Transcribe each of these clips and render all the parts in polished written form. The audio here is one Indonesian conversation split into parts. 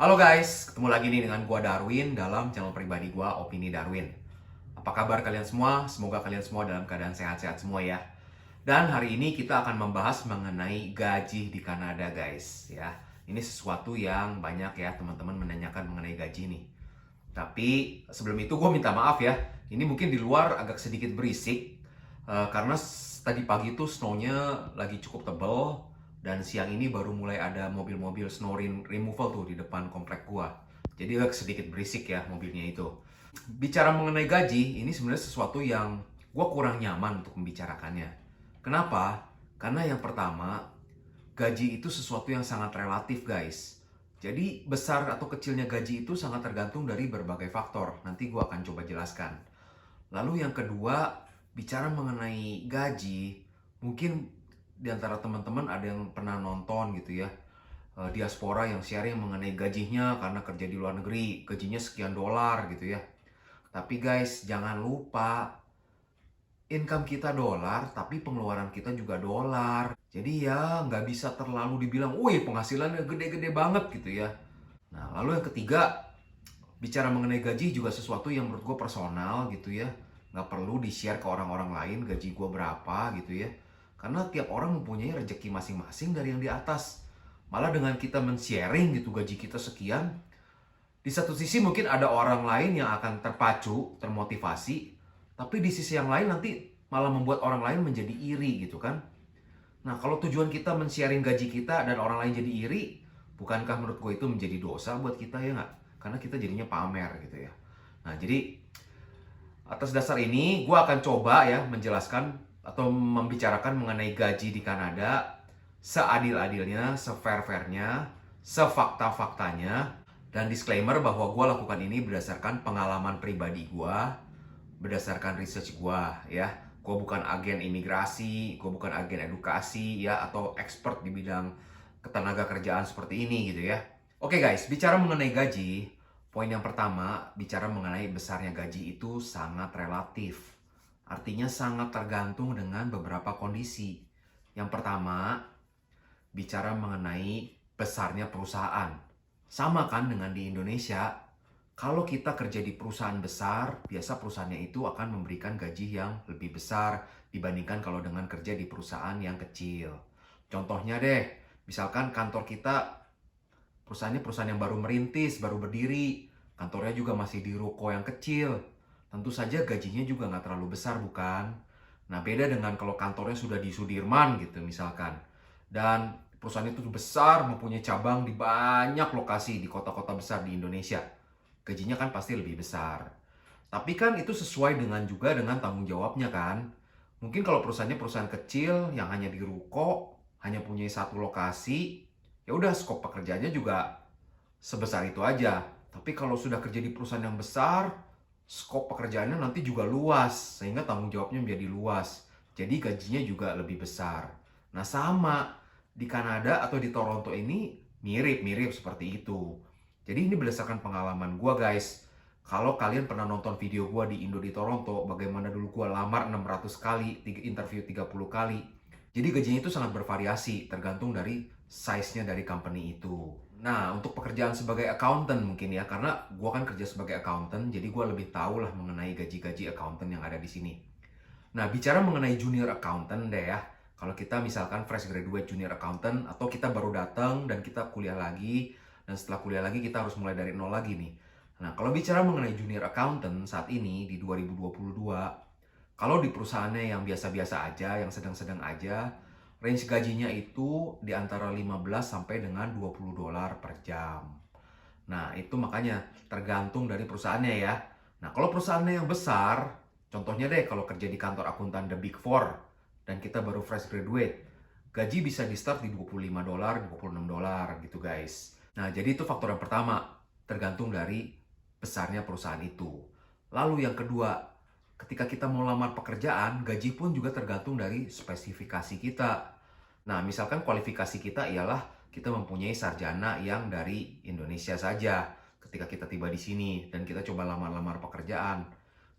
Halo guys, ketemu lagi nih dengan gua Darwin dalam channel pribadi gua Opini Darwin. Apa kabar kalian semua? Semoga kalian semua dalam keadaan sehat-sehat semua ya. Dan hari ini kita akan membahas mengenai gaji di Kanada guys ya. Ini sesuatu yang banyak ya teman-teman menanyakan mengenai gaji nih. Tapi sebelum itu gue minta maaf ya. Ini mungkin di luar agak sedikit berisik karena tadi pagi tuh snow-nya lagi cukup tebal dan siang ini baru mulai ada mobil-mobil snow removal tuh di depan komplek gua. Jadi agak sedikit berisik ya mobilnya itu. Bicara mengenai gaji, ini sebenarnya sesuatu yang gua kurang nyaman untuk membicarakannya. Kenapa? Karena yang pertama, gaji itu sesuatu yang sangat relatif guys. Jadi besar atau kecilnya gaji itu sangat tergantung dari berbagai faktor. Nanti gua akan coba jelaskan. Lalu yang kedua, bicara mengenai gaji, mungkin di antara teman-teman ada yang pernah nonton gitu ya, diaspora yang sharing mengenai gajinya karena kerja di luar negeri, gajinya sekian dolar gitu ya. Tapi guys, jangan lupa income kita dolar, tapi pengeluaran kita juga dolar. Jadi ya nggak bisa terlalu dibilang, wih penghasilannya gede-gede banget gitu ya. Nah, lalu yang ketiga, bicara mengenai gaji juga sesuatu yang menurut gue personal gitu ya. Nggak perlu di-share ke orang-orang lain gaji gue berapa gitu ya. Karena tiap orang mempunyai rezeki masing-masing dari yang di atas. Malah dengan kita men-sharing gitu gaji kita sekian, di satu sisi mungkin ada orang lain yang akan terpacu, termotivasi. Tapi di sisi yang lain nanti malah membuat orang lain menjadi iri gitu kan. Nah kalau tujuan kita men-sharing gaji kita dan orang lain jadi iri, bukankah menurut gue itu menjadi dosa buat kita ya nggak? Karena kita jadinya pamer gitu ya. Nah jadi atas dasar ini gue akan coba ya menjelaskan atau membicarakan mengenai gaji di Kanada seadil-adilnya, se-fair-fairnya, sefakta-faktanya. Dan disclaimer bahwa gue lakukan ini berdasarkan pengalaman pribadi gue, berdasarkan research gue ya. Gue bukan agen imigrasi, gue bukan agen edukasi ya, atau expert di bidang ketenaga kerjaan seperti ini gitu ya. Oke guys, bicara mengenai gaji, poin yang pertama, bicara mengenai besarnya gaji itu sangat relatif. Artinya sangat tergantung dengan beberapa kondisi. Yang pertama, bicara mengenai besarnya perusahaan. Sama kan dengan di Indonesia, kalau kita kerja di perusahaan besar, biasa perusahaannya itu akan memberikan gaji yang lebih besar dibandingkan kalau dengan kerja di perusahaan yang kecil. Contohnya deh, misalkan kantor kita perusahaannya perusahaan yang baru merintis, baru berdiri, kantornya juga masih di ruko yang kecil. Tentu saja gajinya juga nggak terlalu besar bukan? Nah beda dengan kalau kantornya sudah di Sudirman gitu misalkan. Dan perusahaan itu besar, mempunyai cabang di banyak lokasi di kota-kota besar di Indonesia. Gajinya kan pasti lebih besar. Tapi kan itu sesuai dengan juga dengan tanggung jawabnya kan. Mungkin kalau perusahaannya perusahaan kecil yang hanya di ruko, hanya punya satu lokasi, ya udah skop pekerjaannya juga sebesar itu aja. Tapi kalau sudah kerja di perusahaan yang besar, skop pekerjaannya nanti juga luas, sehingga tanggung jawabnya menjadi luas. Jadi gajinya juga lebih besar. Nah sama, di Kanada atau di Toronto ini mirip-mirip seperti itu. Jadi ini berdasarkan pengalaman gue guys. Kalau kalian pernah nonton video gue di Indo di Toronto, bagaimana dulu gue lamar 600 kali, interview 30 kali. Jadi gajinya itu sangat bervariasi, tergantung dari size-nya dari company itu. Nah, untuk pekerjaan sebagai accountant mungkin ya, karena gue kan kerja sebagai accountant, jadi gue lebih tahu lah mengenai gaji-gaji accountant yang ada di sini. Nah, bicara mengenai junior accountant deh ya, kalau kita misalkan fresh graduate junior accountant, atau kita baru datang dan kita kuliah lagi, dan setelah kuliah lagi kita harus mulai dari nol lagi nih. Nah, kalau bicara mengenai junior accountant saat ini di 2022, kalau di perusahaannya yang biasa-biasa aja, yang sedang-sedang aja, range gajinya itu di antara 15 sampai dengan 20 dolar per jam. Nah, itu makanya tergantung dari perusahaannya ya. Nah, kalau perusahaannya yang besar, contohnya deh kalau kerja di kantor akuntan The Big Four dan kita baru fresh graduate, gaji bisa di start di 25 dolar, 26 dolar gitu guys. Nah, jadi itu faktor yang pertama, tergantung dari besarnya perusahaan itu. Lalu yang kedua, ketika kita mau lamar pekerjaan, gaji pun juga tergantung dari spesifikasi kita. Nah, misalkan kualifikasi kita ialah kita mempunyai sarjana yang dari Indonesia saja. Ketika kita tiba di sini dan kita coba lamar-lamar pekerjaan,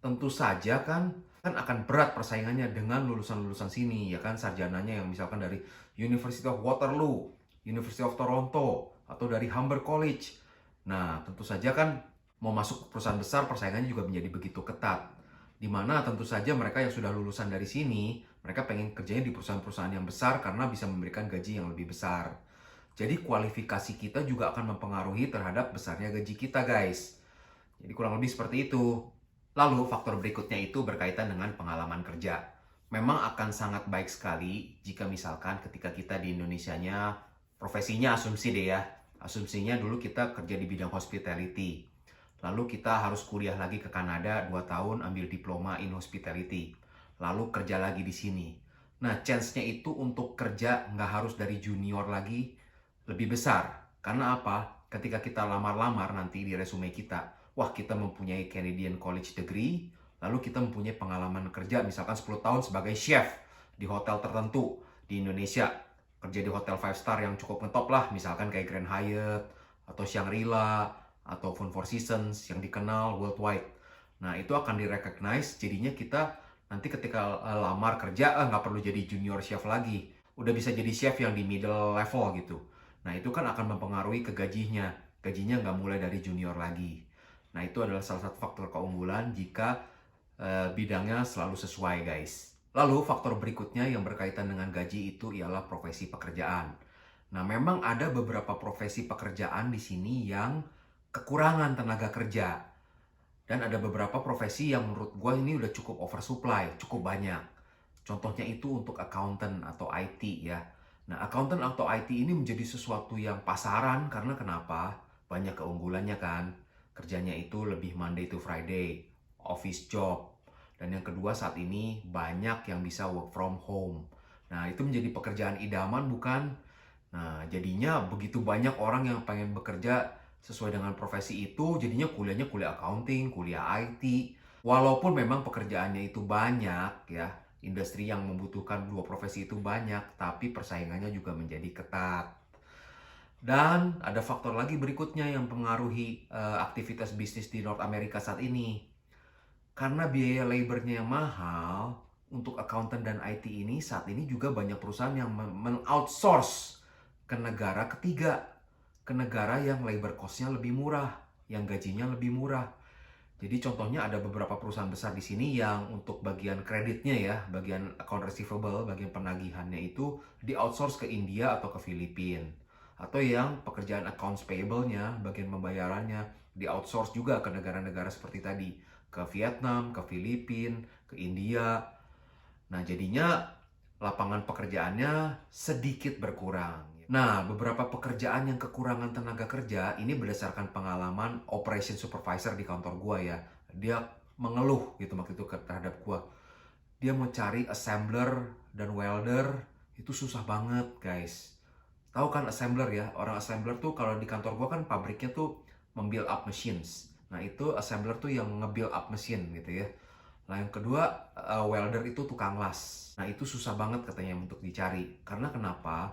tentu saja kan akan berat persaingannya dengan lulusan-lulusan sini, ya kan, sarjananya yang misalkan dari University of Waterloo, University of Toronto, atau dari Humber College. Nah, tentu saja kan mau masuk ke perusahaan besar persaingannya juga menjadi begitu ketat. Di mana tentu saja mereka yang sudah lulusan dari sini, mereka pengen kerjanya di perusahaan-perusahaan yang besar karena bisa memberikan gaji yang lebih besar. Jadi kualifikasi kita juga akan mempengaruhi terhadap besarnya gaji kita, guys. Jadi kurang lebih seperti itu. Lalu faktor berikutnya itu berkaitan dengan pengalaman kerja. Memang akan sangat baik sekali jika misalkan ketika kita di Indonesianya, profesinya asumsi deh ya. Asumsinya dulu kita kerja di bidang hospitality. Lalu kita harus kuliah lagi ke Kanada 2 tahun ambil diploma in hospitality. Lalu kerja lagi di sini. Nah, chance-nya itu untuk kerja nggak harus dari junior lagi, lebih besar. Karena apa? Ketika kita lamar-lamar nanti di resume kita, wah kita mempunyai Canadian College degree, lalu kita mempunyai pengalaman kerja misalkan 10 tahun sebagai chef di hotel tertentu di Indonesia. Kerja di hotel 5 star yang cukup ngetop lah, misalkan kayak Grand Hyatt, atau Shangri-La, ataupun Four Seasons yang dikenal worldwide. Nah itu akan direcognize, jadinya kita nanti ketika lamar kerja, nggak perlu jadi junior chef lagi. Udah bisa jadi chef yang di middle level gitu. Nah itu kan akan mempengaruhi ke gajinya. Gajinya nggak mulai dari junior lagi. Nah itu adalah salah satu faktor keunggulan jika bidangnya selalu sesuai, guys. Lalu faktor berikutnya yang berkaitan dengan gaji itu ialah profesi pekerjaan. Nah, memang ada beberapa profesi pekerjaan di sini yang kekurangan tenaga kerja. Dan ada beberapa profesi yang menurut gue ini udah cukup oversupply, cukup banyak. Contohnya itu untuk accountant atau IT ya. Nah, accountant atau IT ini menjadi sesuatu yang pasaran karena kenapa? Banyak keunggulannya kan. Kerjanya itu lebih Monday to Friday, office job. Dan yang kedua saat ini banyak yang bisa work from home. Nah, itu menjadi pekerjaan idaman bukan? Nah, jadinya begitu banyak orang yang pengen bekerja sesuai dengan profesi itu, jadinya kuliahnya kuliah accounting, kuliah IT. Walaupun memang pekerjaannya itu banyak ya, industri yang membutuhkan dua profesi itu banyak, tapi persaingannya juga menjadi ketat. Dan ada faktor lagi berikutnya yang mempengaruhi aktivitas bisnis di North America saat ini. Karena biaya labornya yang mahal, untuk accountant dan IT ini saat ini juga banyak perusahaan yang men-outsource ke negara ketiga, ke negara yang labor cost-nya lebih murah, yang gajinya lebih murah. Jadi contohnya ada beberapa perusahaan besar di sini yang untuk bagian kreditnya ya, bagian account receivable, bagian penagihannya itu di outsource ke India atau ke Filipina. Atau yang pekerjaan accounts payable-nya, bagian pembayarannya di outsource juga ke negara-negara seperti tadi, ke Vietnam, ke Filipina, ke India. Nah, jadinya lapangan pekerjaannya sedikit berkurang. Nah, beberapa pekerjaan yang kekurangan tenaga kerja ini berdasarkan pengalaman operation supervisor di kantor gua ya. Dia mengeluh gitu waktu itu terhadap gua. Dia mau cari assembler dan welder itu susah banget, guys. Tahu kan assembler ya? Orang assembler tuh kalau di kantor gua kan pabriknya tuh membuild up machines. Nah, itu assembler tuh yang nge-build up mesin gitu ya. Nah, yang kedua, welder itu tukang las. Nah, itu susah banget katanya untuk dicari. Karena kenapa?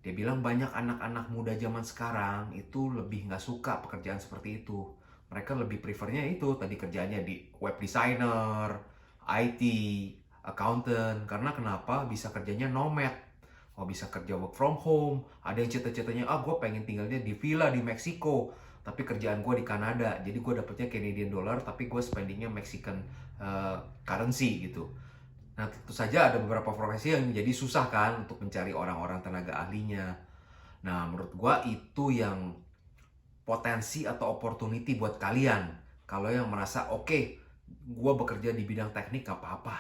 Dia bilang banyak anak-anak muda zaman sekarang itu lebih nggak suka pekerjaan seperti itu. Mereka lebih prefernya itu tadi kerjanya di web designer, IT, accountant. Karena kenapa? Bisa kerjanya nomad. Oh, bisa kerja work from home. Ada yang cita-citanya, gue pengen tinggalnya di villa di Meksiko. Tapi kerjaan gue di Kanada. Jadi gue dapetnya Canadian dollar, tapi gue spendingnya Mexican currency gitu. Nah, tentu saja ada beberapa profesi yang menjadi susah kan untuk mencari orang-orang tenaga ahlinya. Nah, menurut gua itu yang potensi atau opportunity buat kalian. Kalau yang merasa oke, gua bekerja di bidang teknik gak apa-apa.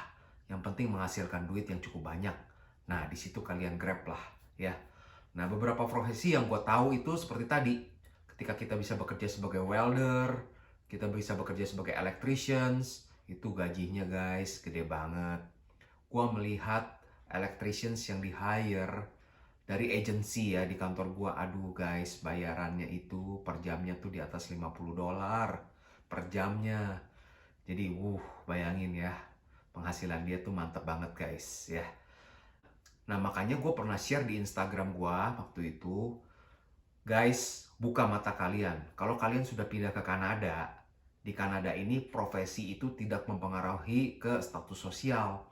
Yang penting menghasilkan duit yang cukup banyak. Nah, di situ kalian grab lah ya. Nah, beberapa profesi yang gua tahu itu seperti tadi. Ketika kita bisa bekerja sebagai welder, kita bisa bekerja sebagai electricians, itu gajinya guys gede banget. Gua melihat electricians yang di hire dari agency ya di kantor gua, aduh guys, bayarannya itu per jamnya tuh di atas $50 per jamnya. Jadi bayangin ya, penghasilan dia tuh mantep banget guys ya. Nah, makanya gue pernah share di Instagram gue waktu itu, guys, buka mata kalian. Kalau kalian sudah pindah ke Kanada, di Kanada ini profesi itu tidak mempengaruhi ke status sosial.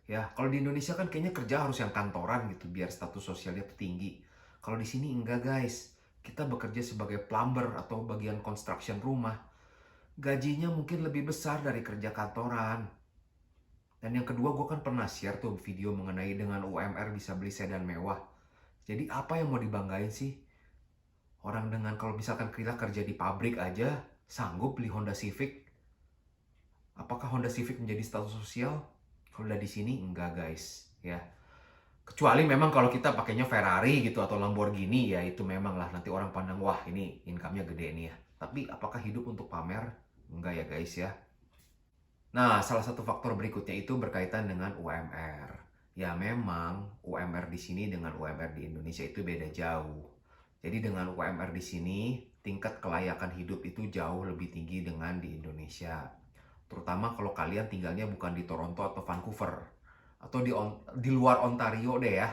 Ya, kalau di Indonesia kan kayaknya kerja harus yang kantoran gitu biar status sosialnya tuh tinggi. Kalau di sini enggak, guys. kita bekerja sebagai plumber atau bagian construction rumah, gajinya mungkin lebih besar dari kerja kantoran. Dan yang kedua, gue kan pernah share tuh video mengenai dengan UMR bisa beli sedan mewah. Jadi apa yang mau dibanggain sih? Orang dengan kalau misalkan kita kerja di pabrik aja sanggup beli Honda Civic. Apakah Honda Civic menjadi status sosial? Kalau udah di sini enggak guys, ya. Kecuali memang kalau kita pakainya Ferrari gitu atau Lamborghini, ya itu memang lah nanti orang pandang wah ini income-nya gede nih ya. Tapi apakah hidup untuk pamer? Enggak ya guys ya. Nah, salah satu faktor berikutnya itu berkaitan dengan UMR. Ya memang UMR di sini dengan UMR di Indonesia itu beda jauh. Jadi dengan UMR di sini tingkat kelayakan hidup itu jauh lebih tinggi dengan di Indonesia. Terutama kalau kalian tinggalnya bukan di Toronto atau Vancouver atau di luar Ontario deh ya.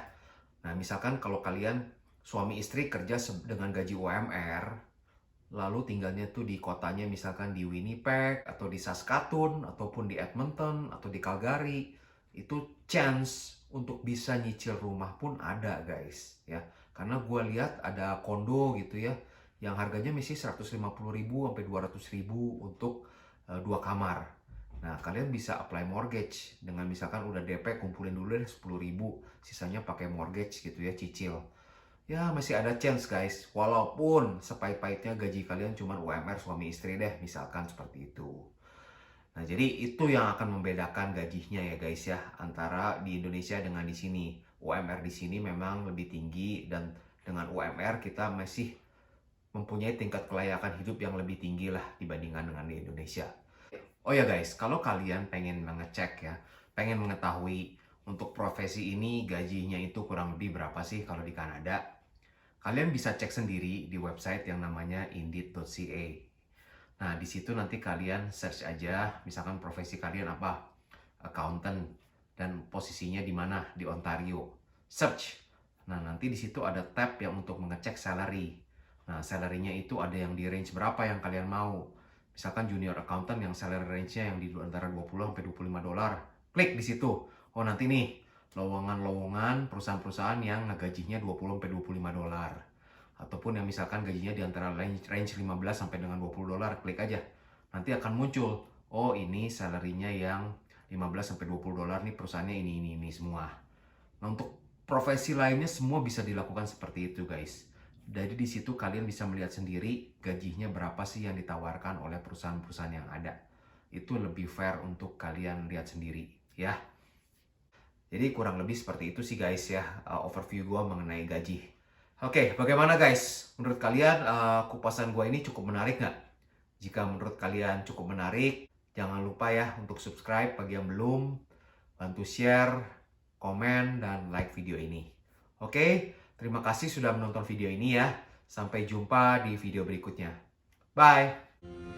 Nah, misalkan kalau kalian suami istri kerja dengan gaji UMR, lalu tinggalnya tuh di kotanya misalkan di Winnipeg atau di Saskatoon ataupun di Edmonton atau di Calgary, itu chance untuk bisa nyicil rumah pun ada guys ya. Karena gue lihat ada kondo gitu ya yang harganya masih 150.000 sampai 200.000 untuk 2 kamar. Nah, kalian bisa apply mortgage dengan misalkan udah DP kumpulin dulu deh 10.000, sisanya pakai mortgage gitu ya, cicil. Ya masih ada chance guys, walaupun sepahit-pahitnya gaji kalian cuma UMR suami istri deh, misalkan seperti itu. Nah jadi itu yang akan membedakan gajinya ya guys ya, antara di Indonesia dengan di sini. UMR di sini memang lebih tinggi dan dengan UMR kita masih mempunyai tingkat kelayakan hidup yang lebih tinggi lah dibandingkan dengan di Indonesia. Oh ya guys, kalau kalian pengen mengecek ya, pengen mengetahui untuk profesi ini gajinya itu kurang lebih berapa sih kalau di Kanada, kalian bisa cek sendiri di website yang namanya indeed.ca. Nah, di situ nanti kalian search aja, misalkan profesi kalian apa, accountant, dan posisinya di mana, di Ontario. Search. Nah, nanti di situ ada tab yang untuk mengecek salary. Nah, salary-nya itu ada yang di range berapa yang kalian mau. Misalkan junior accountant yang salary range-nya yang di antara 20 sampai 25 dolar. Klik di situ. Oh, nanti nih lowongan-lowongan perusahaan-perusahaan yang ngegajinya 20 sampai 25 dolar. Ataupun yang misalkan gajinya di antara range 15 sampai dengan 20 dolar, klik aja. Nanti akan muncul, oh ini salary-nya yang 15 sampai 20 dolar nih perusahaannya ini semua. Nah, untuk profesi lainnya semua bisa dilakukan seperti itu, guys. Jadi di situ kalian bisa melihat sendiri gajinya berapa sih yang ditawarkan oleh perusahaan-perusahaan yang ada. Itu lebih fair untuk kalian lihat sendiri, ya. Jadi kurang lebih seperti itu sih guys ya, overview gue mengenai gaji. Oke, bagaimana guys? Menurut kalian kupasan gue ini cukup menarik nggak? Jika menurut kalian cukup menarik, jangan lupa ya untuk subscribe bagi yang belum. Bantu share, komen, dan like video ini. Oke, terima kasih sudah menonton video ini ya. Sampai jumpa di video berikutnya. Bye!